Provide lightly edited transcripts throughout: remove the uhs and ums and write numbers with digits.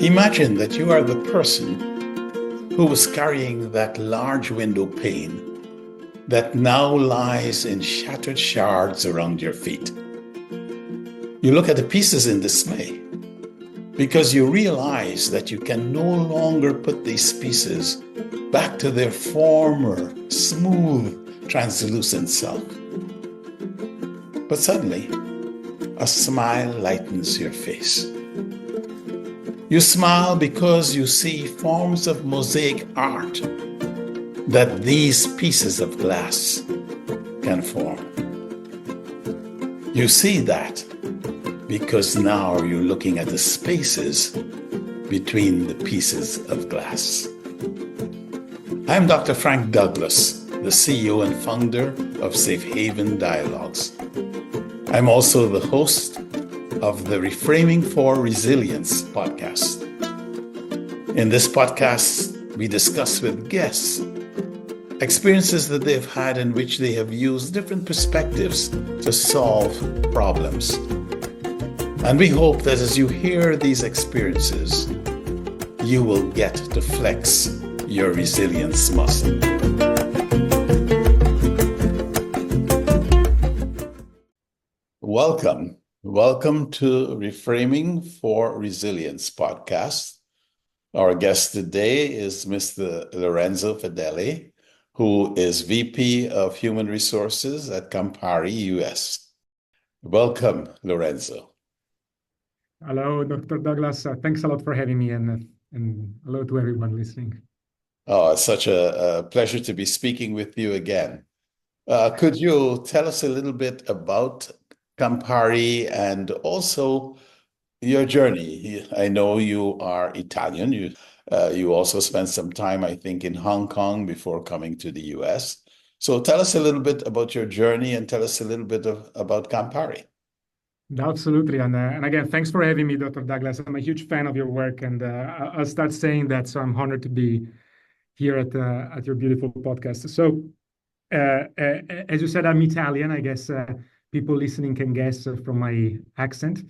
Imagine that you are the person who was carrying that large window pane that now lies in shattered shards around your feet. You look at the pieces in dismay because you realize that you can no longer put these pieces back to their former smooth, translucent self. But suddenly, a smile lightens your face. You smile because you see forms of mosaic art that these pieces of glass can form. You see that because now you're looking at the spaces between the pieces of glass. I'm Dr. Frank Douglas, the CEO and founder of Safe Haven Dialogues. I'm also the host of the Reframing for Resilience podcast. In this podcast, we discuss with guests experiences that they've had in which they have used different perspectives to solve problems. And we hope that as you hear these experiences, you will get to flex your resilience muscle. Welcome to Reframing for Resilience podcast. Our guest today is Mr. Lorenzo Fedele, who is VP of Human Resources at Campari US. Welcome, Lorenzo. Hello, Dr. Douglas. Thanks a lot for having me, and hello to everyone listening. Oh, it's such a pleasure to be speaking with you again. Could you tell us a little bit about Campari and also your journey? I know you are Italian. You also spent some time, I think, in Hong Kong before coming to the US. So tell us a little bit about your journey and tell us a little bit about Campari. Absolutely. And again, thanks for having me, Dr. Douglas. I'm a huge fan of your work, and I'll start saying that. So I'm honored to be here at your beautiful podcast. So as you said, I'm Italian. I guess people listening can guess from my accent.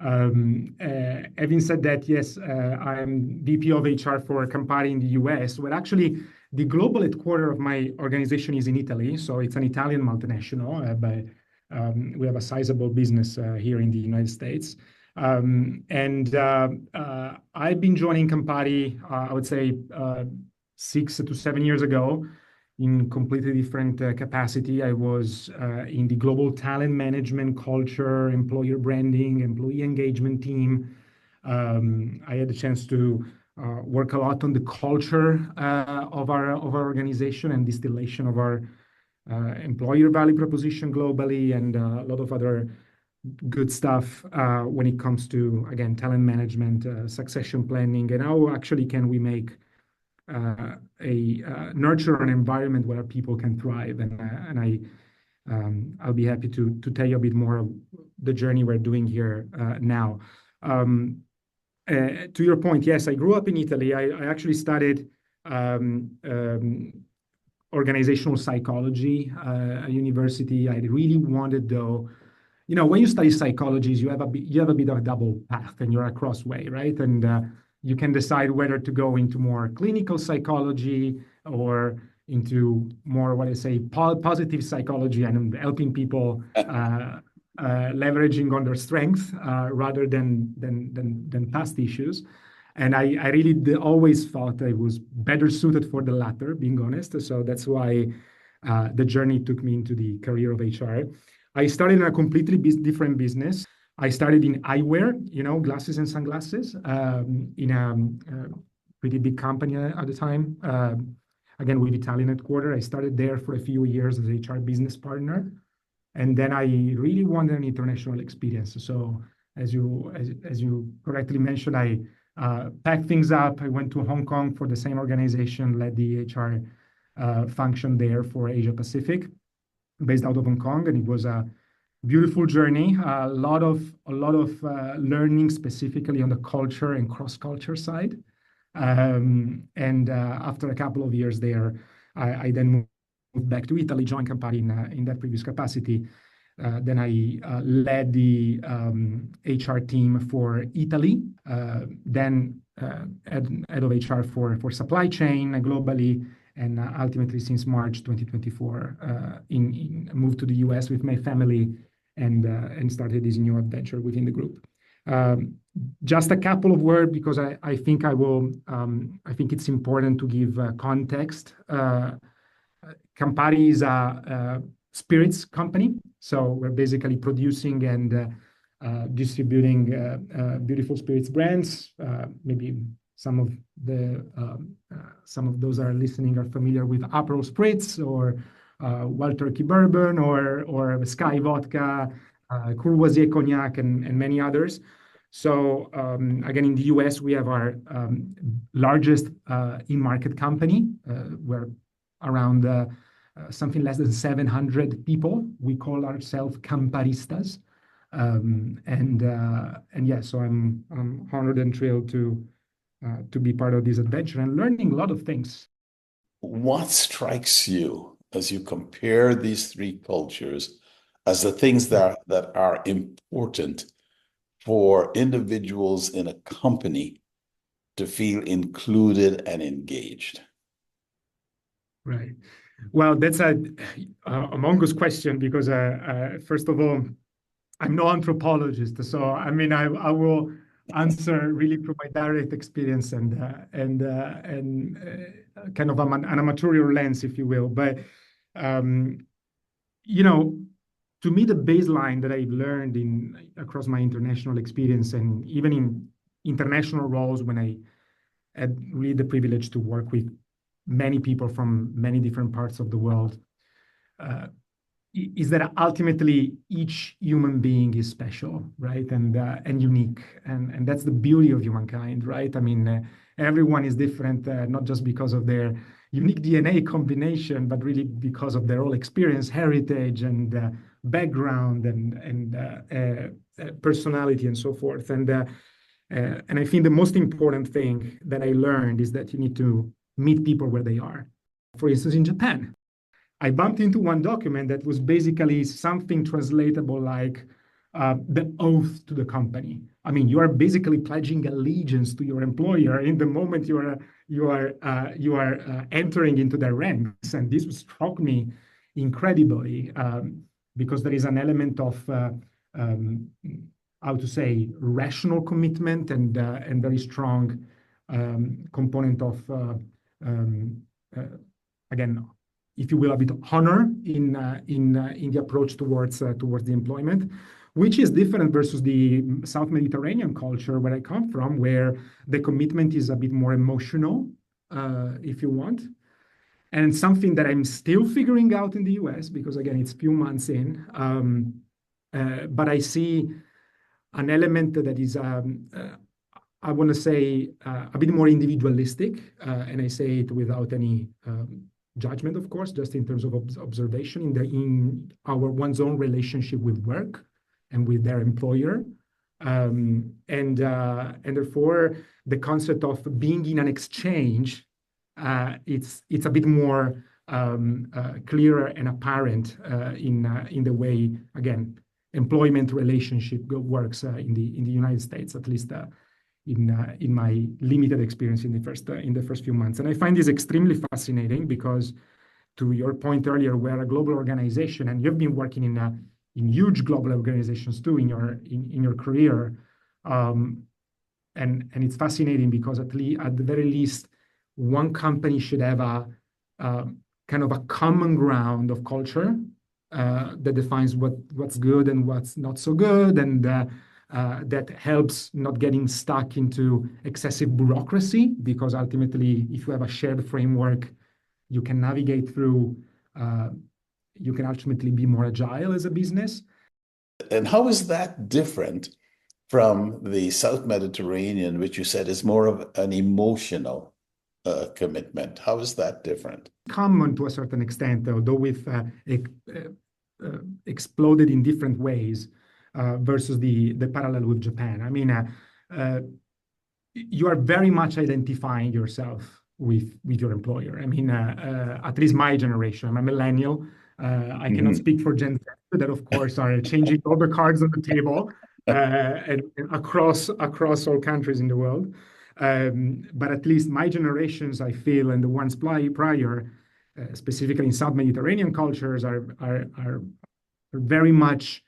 Having said that, yes, I'm VP of HR for Campari in the US. Well, actually, the global headquarters of my organization is in Italy. So it's an Italian multinational, but we have a sizable business here in the United States. I've been joining Campari, I would say 6 to 7 years ago in completely different capacity. I was in the global talent management, culture, employer branding, employee engagement team. I had the chance to work a lot on the culture of our organization and distillation of our employer value proposition globally, and a lot of other good stuff when it comes to, again, talent management, succession planning, and how actually can we make nurture an environment where people can thrive. I'll be happy to tell you a bit more of the journey we're doing here now. To your point, yes, I grew up in Italy. I actually studied organizational psychology at university. I really wanted, though, when you study psychology, you have a bit of a double path, and you're a crossway, right? And you can decide whether to go into more clinical psychology or into more, what I say, positive psychology and helping people leveraging on their strengths rather than past issues. And I really always thought I was better suited for the latter, being honest. So that's why the journey took me into the career of HR. I started in a completely different business. I started in eyewear, glasses and sunglasses, in a pretty big company at the time. Again, with Italian headquarters. I started there for a few years as HR business partner. And then I really wanted an international experience. So as you correctly mentioned, I packed things up. I went to Hong Kong for the same organization, led the HR function there for Asia Pacific, based out of Hong Kong, and it was a beautiful journey. A lot of learning, specifically on the culture and cross-culture side. After a couple of years there, I then moved back to Italy, joined Campari in that previous capacity. Then I led the HR team for Italy, then head of HR for supply chain globally, and ultimately since March 2024, moved to the US with my family and started this new adventure within the group. Just a couple of words because I think I think it's important to give context. Campari is a spirits company, so we're basically producing and distributing beautiful spirits brands. Maybe some of those are listening are familiar with Aperol Spritz or Wild Turkey Bourbon or Sky Vodka, Courvoisier Cognac, and many others. So again, in the US, we have our largest in-market company. We're around something less than 700 people. We call ourselves Camparistas. And yeah, so I'm honored and thrilled to be part of this adventure and learning a lot of things. What strikes you as you compare these three cultures as the things that are important for individuals in a company to feel included and engaged? Right. Well, that's a humongous question because first of all, I'm no anthropologist, so I mean I will answer really from my direct experience and kind of an amatorial lens, if you will. But you know, to me, the baseline that I've learned across my international experience and even in international roles when I had really the privilege to work with many people from many different parts of the world, is that ultimately each human being is special, right? And unique. And that's the beauty of humankind, right? I mean, everyone is different, not just because of their unique DNA combination, but really because of their whole experience, heritage, and background, and personality, and so forth. And I think the most important thing that I learned is that you need to meet people where they are. For instance, in Japan, I bumped into one document that was basically something translatable like the oath to the company. I mean, you are basically pledging allegiance to your employer in the moment you are entering into their ranks, and this struck me incredibly because there is an element of how to say rational commitment and very strong component of again, if you will, a bit of honor in the approach towards the employment, which is different versus the South Mediterranean culture where I come from, where the commitment is a bit more emotional, if you want, and something that I'm still figuring out in the US because again, it's a few months in, but I see an element that is I want to say a bit more individualistic, and I say it without any judgment, of course, just in terms of observation in our one's own relationship with work and with their employer, and therefore the concept of being in an exchange, it's a bit more clearer and apparent in the way again employment relationship works in the United States, at least. In my limited experience in the first few months. And I find this extremely fascinating because, to your point earlier, we're a global organization, and you've been working in huge global organizations too in your career, and it's fascinating because at the very least, one company should have a kind of a common ground of culture that defines what's good and what's not so good, and that helps not getting stuck into excessive bureaucracy, because ultimately, if you have a shared framework, you can navigate through, you can ultimately be more agile as a business. And how is that different from the South Mediterranean, which you said is more of an emotional commitment? How is that different? Common to a certain extent, although we've exploded in different ways. Versus the parallel with Japan. I mean, you are very much identifying yourself with your employer. I mean, at least my generation, I'm a millennial. I cannot speak for Gen Z, that, of course, are changing all the cards on the table and across all countries in the world. But at least my generations, I feel, and the ones prior, specifically in South Mediterranean cultures, are very much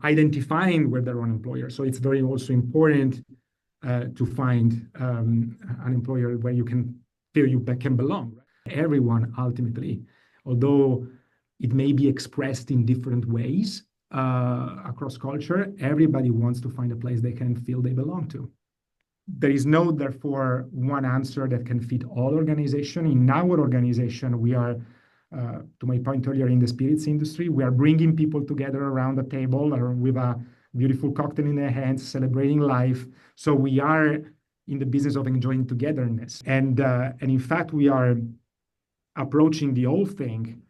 identifying with their own employer. So it's very also important to find an employer where you can feel you can belong. Right? Everyone ultimately, although it may be expressed in different ways across culture, everybody wants to find a place they can feel they belong to. There is no, therefore, one answer that can fit all organization. In our organization, we are, to my point earlier, in the spirits industry, we are bringing people together around the table with a beautiful cocktail in their hands, celebrating life. So we are in the business of enjoying togetherness. And in fact, we are approaching the whole thing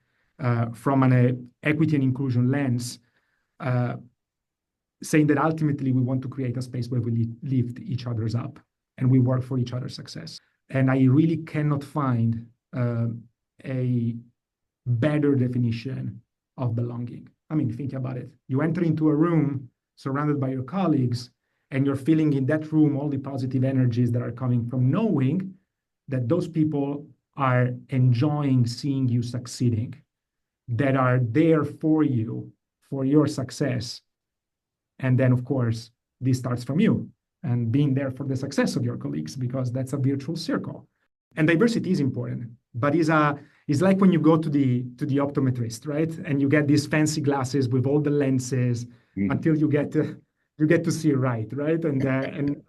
from an equity and inclusion lens, saying that ultimately we want to create a space where we lift each other's up and we work for each other's success. And I really cannot find a better definition of belonging. I mean, think about it. You enter into a room surrounded by your colleagues, and you're feeling in that room all the positive energies that are coming from knowing that those people are enjoying seeing you succeeding, that are there for you, for your success. And then, of course, this starts from you and being there for the success of your colleagues, because that's a virtual circle. And diversity is important, but it's like when you go to the optometrist, right? And you get these fancy glasses with all the lenses until you get to see right? And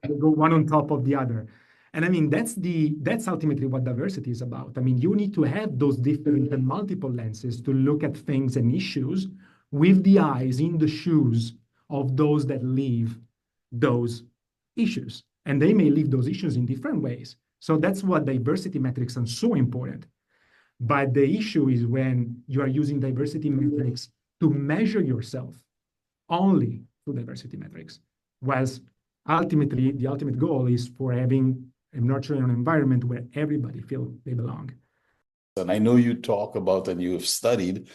they go one on top of the other. And I mean, that's ultimately what diversity is about. I mean, you need to have those different and multiple lenses to look at things and issues with the eyes in the shoes of those that live those issues. And they may live those issues in different ways. So that's what diversity metrics are so important. But the issue is when you are using diversity metrics to measure yourself only through diversity metrics, whilst ultimately the ultimate goal is for having and nurturing an environment where everybody feels they belong. And I know you talk about and you have studied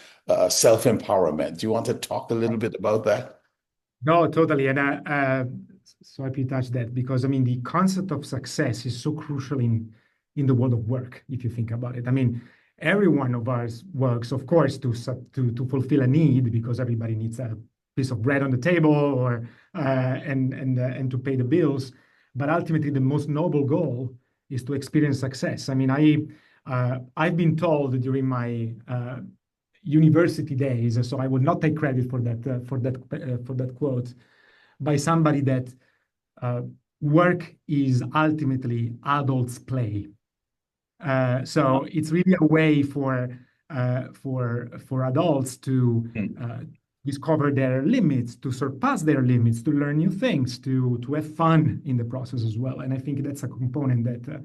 self-empowerment. Do you want to talk a little bit about that? No, totally. And so happy you touched that, because I mean, the concept of success is so crucial in the world of work, if you think about it. I mean, every one of us works, of course, to fulfill a need, because everybody needs a piece of bread on the table or and to pay the bills. But ultimately, the most noble goal is to experience success. I mean, I've been told during my university days, so I will not take credit for that quote, by somebody that work is ultimately adults' play. So it's really a way for adults to discover their limits, to surpass their limits, to learn new things, to have fun in the process as well. And I think that's a component that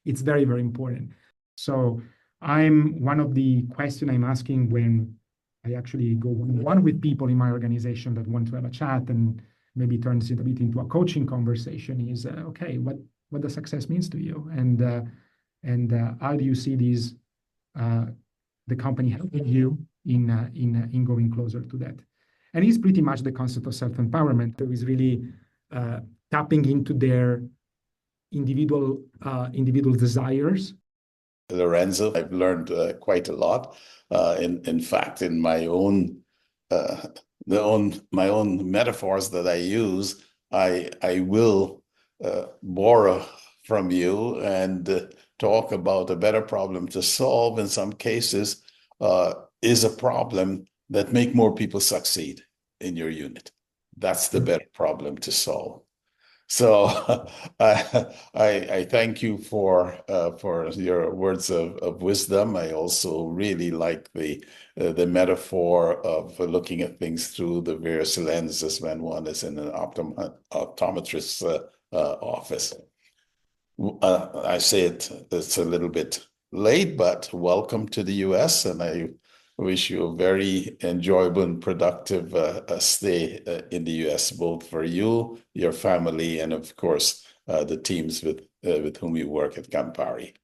it's very, very important. So one of the questions I'm asking when I actually go one-on-one with people in my organization that want to have a chat and maybe turns it a bit into a coaching conversation is, okay, what the success means to you, and how do you see these the company helping you in going closer to that? And it's pretty much the concept of self-empowerment that is really tapping into their individual desires. Lorenzo, I've learned quite a lot. In fact, in my own metaphors that I use, I will borrow from you and talk about a better problem to solve. In some cases, is a problem that make more people succeed in your unit. That's the better problem to solve. So I thank you for your words of wisdom. I also really like the metaphor of looking at things through the various lenses when one is in an optometrist's office. I say it's a little bit late, but welcome to the US, and I wish you a very enjoyable and productive stay in the US, both for you, your family, and of course, the teams with whom you work at Campari.